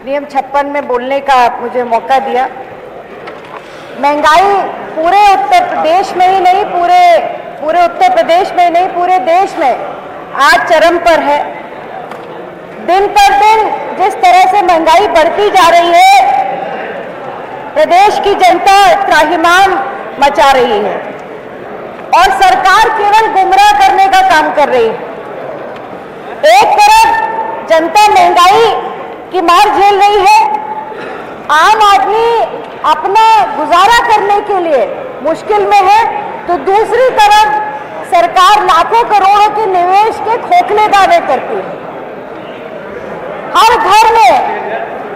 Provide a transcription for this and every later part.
नियम 56 में बोलने का मुझे मौका दिया। महंगाई पूरे उत्तर प्रदेश में ही नहीं, पूरे उत्तर प्रदेश में ही नहीं, पूरे देश में आज चरम पर है। दिन पर दिन जिस तरह से महंगाई बढ़ती जा रही है, प्रदेश की जनता त्राहिमाम मचा रही है और सरकार केवल गुमराह करने का काम कर रही है। एक तरफ जनता महंगाई की मार झेल रही है, आम आदमी अपना गुजारा करने के लिए मुश्किल में है, तो दूसरी तरफ सरकार लाखों करोड़ों के निवेश के खोखले दावे करती है। हर घर में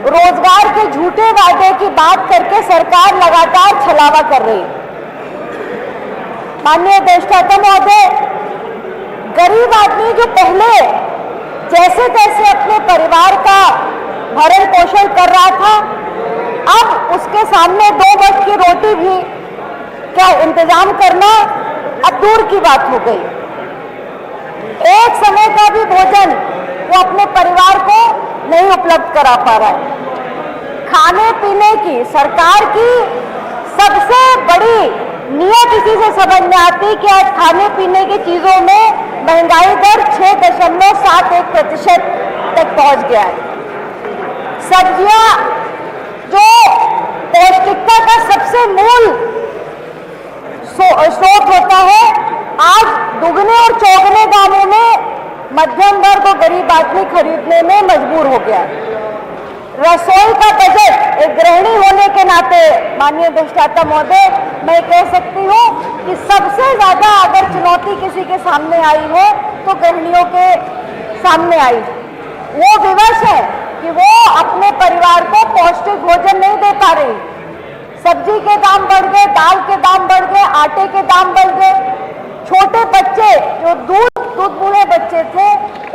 रोजगार के झूठे वादे की बात करके सरकार लगातार छलावा कर रही है। माननीय अधिष्ठाता महोदय, गरीब आदमी जो पहले जैसे तैसे अपने परिवार का भरण पोषण कर रहा था, अब उसके सामने 2 वक्त की रोटी भी क्या इंतजाम करना अब दूर की बात हो गई। एक समय का भी भोजन वो अपने परिवार को नहीं उपलब्ध करा पा रहा है। खाने पीने की सरकार की सबसे बड़ी नियत इसी से समझ में आती कि आज खाने पीने की चीजों में महंगाई दर 6.71% तक पहुंच गया है। सब्जियां जो पौष्टिकता का सबसे मूल स्रोत होता है, आज दुगने और चौगने दामों में मध्यम वर्ग और गरीब आदमी खरीदने में मजबूर हो गया। रसोई का बजट एक गृहिणी होने के नाते माननीय अधिष्ठाता महोदय, मैं कह सकती हूँ कि सबसे ज्यादा अगर चुनौती किसी के सामने आई है तो गृहिणियों के सामने आई। वो विवश है कि वो अपने परिवार को पौष्टिक भोजन नहीं दे पा रही। सब्जी के दाम बढ़ गए, दाल के दाम बढ़ गए, आटे के दाम बढ़ गए। छोटे बच्चे जो दूध बूढ़े बच्चे थे,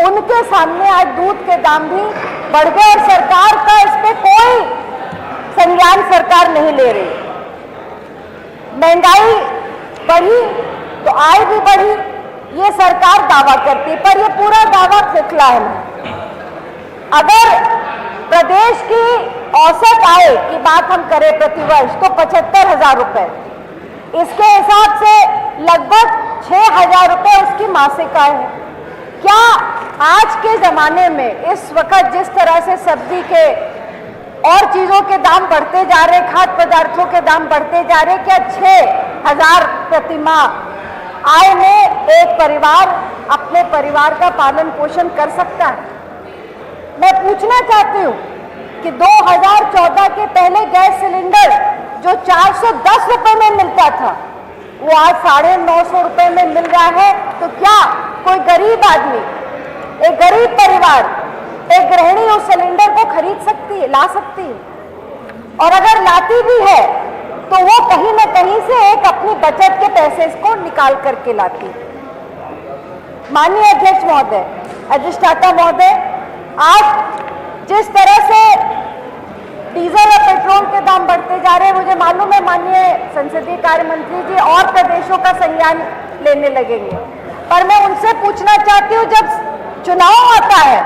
उनके सामने आज दूध के दाम भी बढ़ गए और सरकार का इस पे कोई संज्ञान सरकार नहीं ले रही। महंगाई बढ़ी तो आय भी बढ़ी, ये सरकार दावा करती है, पर ये पूरा दावा खोखला है। अगर प्रदेश की औसत आय की बात हम करें प्रतिवर्ष तो 75,000 रुपए, इसके हिसाब से लगभग 6,000 रुपए उसकी मासिक आय है। क्या आज के जमाने में इस वक्त जिस तरह से सब्जी के और चीजों के दाम बढ़ते जा रहे, खाद्य पदार्थों के दाम बढ़ते जा रहे, क्या 6,000 प्रति माह आय में एक परिवार अपने परिवार का पालन पोषण कर सकता है? मैं पूछना चाहती हूँ कि 2014 के पहले गैस सिलेंडर जो 410 रुपए में मिलता था, वो आज 950 रुपए में मिल रहा है। तो क्या कोई गरीब आदमी, एक गरीब परिवार, एक गृहिणी उस सिलेंडर को खरीद सकती है, ला सकती है? और अगर लाती भी है तो वो कहीं ना कहीं से एक अपनी बचत के पैसे इसको निकाल करके लाती। माननीय अध्यक्ष महोदय, अधिष्ठाता महोदय, आज जिस तरह से डीजल और पेट्रोल के दाम बढ़ते जा रहे हैं, मुझे मालूम है माननीय संसदीय कार्य मंत्री जी और प्रदेशों का संज्ञान लेने लगेंगे, पर मैं उनसे पूछना चाहती हूँ, जब चुनाव आता है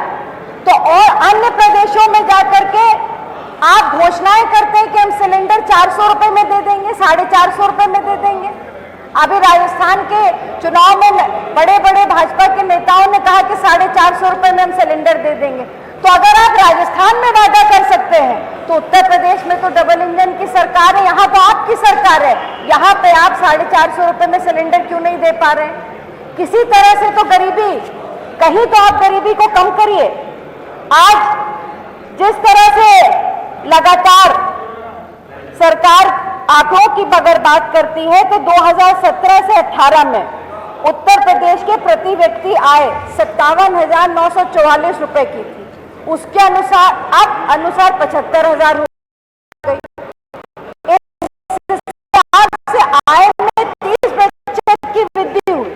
तो और अन्य प्रदेशों में जाकर के आप घोषणाएं करते हैं कि हम सिलेंडर 400 रुपए में दे देंगे, 450 रुपए में दे देंगे। अभी राजस्थान के चुनाव में बड़े बड़े भाजपा के नेताओं ने कहा कि 450 रुपए में हम सिलेंडर दे देंगे। तो अगर आप राजस्थान में वादा कर सकते हैं तो उत्तर प्रदेश में तो डबल इंजन की सरकार है, यहाँ तो आपकी सरकार है, यहाँ पे आप 450 रुपए में सिलेंडर क्यों नहीं दे पा रहे हैं? किसी तरह से तो गरीबी, कहीं तो आप गरीबी को कम करिए। आज जिस तरह से लगातार सरकार आंकड़ों की अगर बात करती है तो 2017 से 18 में उत्तर प्रदेश के प्रति व्यक्ति आय 57,944 रुपए की थी, उसके अनुसार अब अनुसार 75,000 हो गई। से आय में 30% की वृद्धि हुई,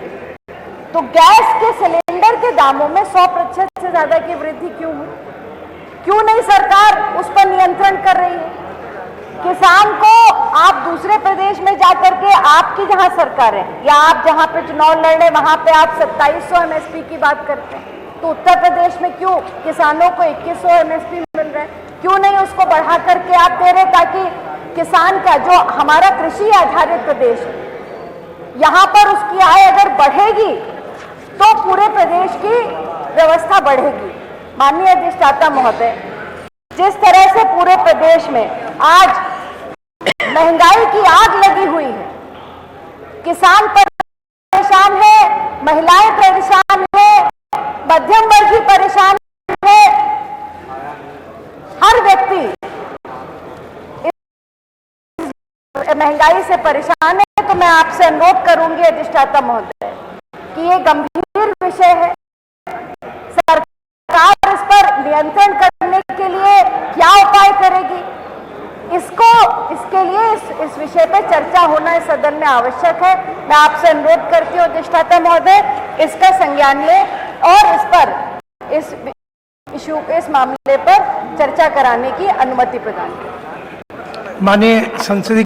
तो गैस के सिलेंडर के दामों में 100% से ज्यादा की वृद्धि क्यों हुई? क्यों नहीं सरकार उस पर नियंत्रण कर रही है? किसान को आप दूसरे प्रदेश में जाकर के, आपकी जहां सरकार है या आप जहां पे चुनाव लड़ रहे वहां पे आप 2700 एमएसपी की बात करते हैं, तो उत्तर प्रदेश में क्यों किसानों को 2100 एमएसपी मिल रहा है? क्यों नहीं उसको बढ़ा करके आप दे रहे, ताकि किसान का जो हमारा कृषि आधारित प्रदेश है, यहां पर उसकी आय अगर बढ़ेगी तो पूरे प्रदेश की व्यवस्था बढ़ेगी। माननीय अधिष्ठाता महोदय, जिस तरह से पूरे प्रदेश में आज महंगाई की आग लगी हुई है, किसान परेशान है, महिलाएं परेशान है, मध्यम वर्ग भी परेशान है, हर व्यक्ति इस महंगाई से परेशान है। तो मैं आपसे अनुरोध करूंगी अधिष्ठाता महोदय कि ये गंभीर विषय है, सरकार इस पर नियंत्रण करने के लिए क्या उपाय करेगी, इसके लिए इस विषय पे चर्चा होना इस सदन में आवश्यक है। मैं आपसे अनुरोध करती हूँ अधिष्ठाता महोदय, इसका संज्ञान लें और इस पर इस मामले पर चर्चा कराने की अनुमति प्रदान करें। माननीय संसदीय